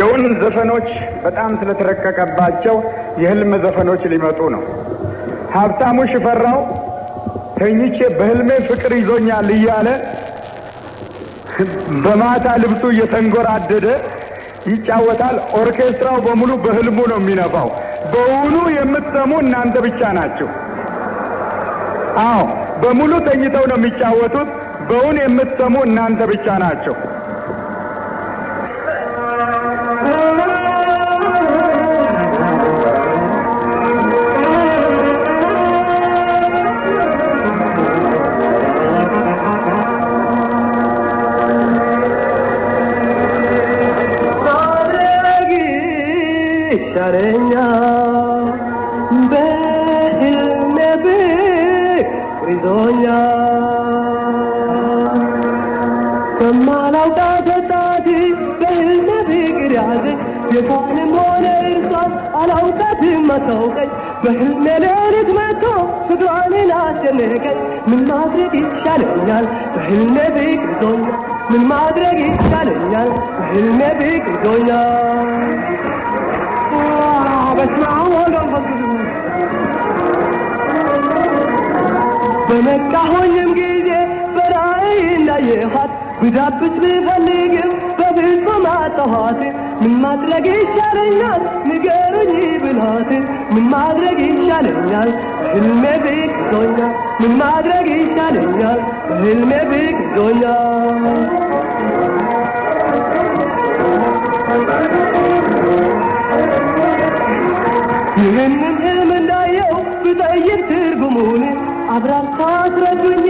የውን ዘፈኖች በጣም ስለተረቀቀባቸው የህልም ዘፈኖች ሊመጡ ነው። ሀብታሙ ሽፈራው ተኝቼ በህልሜ ፍቅር ይዞኛል እያለ በማታ ልብሱ እየተንጎራደደ ይጫወታል። ኦርኬስትራው በሙሉ በህልሙ ነው የሚነፋው። በውኑ የምትሰሙ እናንተ ብቻ ናችሁ። አዎ በሙሉ ተኝተው ነው የሚጫወቱት። በውን የምትሰሙ እናንተ ብቻ ናችሁ። ሻረኛ በህልሜ ይዞኛ ከማላውቃት ወጣት በህልሜ ፍቅር ያዘኝ የቷንም ሆነ እርሷን አላውቃትም አታውቀኝ በህልሜ ሌሊት መጥቶ ፍቅሯን አስጨነቀኝ ምን ማድረግ ይሻለኛል በህልሜ ፍቅር ይዞኛል ምን ማድረግ ይሻለኛል በህልሜ ፍቅር ይዞኛል በመቃሆኝም ጊዜ በራእይ እንዳየኋት ብዳብስ ብፈልግም በፍጹም አጣኋት ምን ማድረግ ይሻለኛል ንገሩኝ ብልሃት ምን ማድረግ ይሻለኛል በህልሜ ፍቅር ይዞኛል ምን ማድረግ ይሻለኛል በህልሜ ፍቅር ይዞኛል ይህንን ህልም እንዳየው ብጠይቅ ትርጉሙን አብራርታ አስረዱኝ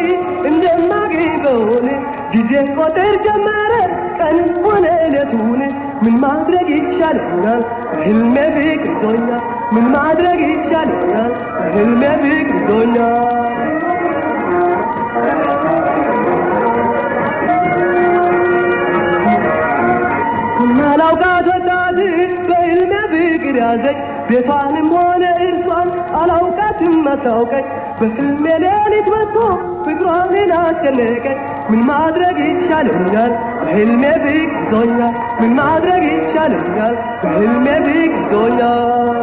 እንደማገኝ በሆነ ጊዜ ቆጥር ጀመረ ቀን ሆነ ሌቱን ምን ማድረግ ይሻለኛል በህልሜ ፍቅር ይዞኛል ምን ማድረግ ይሻለኛል በህልሜ ፍቅር ይዞኛል ማላውቃት ወጣት በህልሜ ፍቅር ያዘኝ ቤቷንም ሆነ እርሷን አላውቃትም አታውቀኝ በህልሜ ሌሊት መጥቶ ፍቅሯን አስጨነቀኝ ምን ማድረግ ይሻለኛል በህልሜ ፍቅር ይዞኛል ምን ማድረግ ይሻለኛል በህልሜ ፍቅር ይዞኛል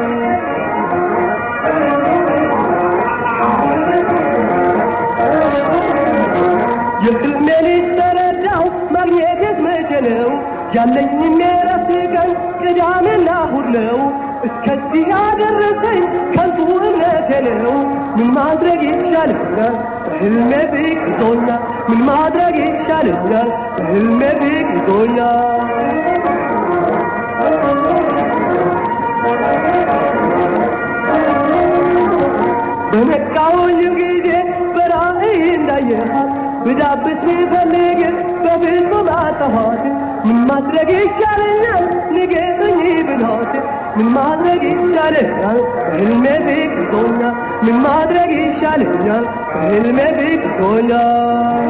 የህልሜ ልጅ ተረዳው ማግኘቴስ መቼ ነው ያለኝም የእረፍት ቀን ቅዳሜና እሑድ ነው እስከዚህ ያደረሰኝ ከንቱ እምነቴ ነው ምን ማድረግ ይሻለኛል በህልሜ ፍቅር ይዞኛል ምን ማድረግ ይሻለኛል በህልሜ ፍቅር ይዞኛል በነቃሁኝም ጊዜ በራእይ እንዳየኋት ብዳብስ ብፈልግም በፍጹም አጣኋት ምን ማድረግ ይሻለኛል ንገሩኝ ብልሃት ምን ማድረግ ይሻለኛል በህልሜ ፍቅር ይዞኛል ምን ማድረግ ይሻለኛል በህልሜ ፍቅር ይዞኛል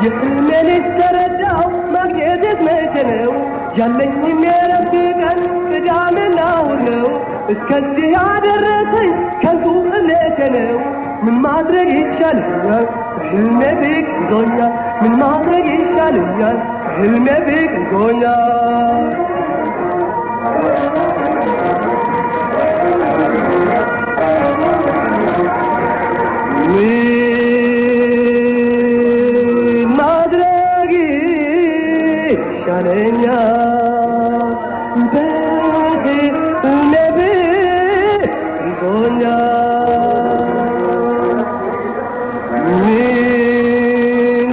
የህልሜ ልጅ ተረዳው ማግኘቴስ መቼ ነው ያለኝም የእረፍት ቀን ቅዳሜና እሑድ ነው እስከዚህ ያደረሰኝ ከንቱ እምነቴ ነው ምን ማድረግ ይሻለኛል በህልሜ ፍቅር ይዞኛል ምን ማድረግ ይሻለኛል በህልሜ ፍቅር ይዞኛል ምን ማድረግ ይሻለኛል በህልሜ ፍቅር ይዞኛል ምን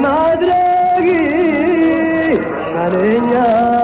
ማድረግ ይሻለኛል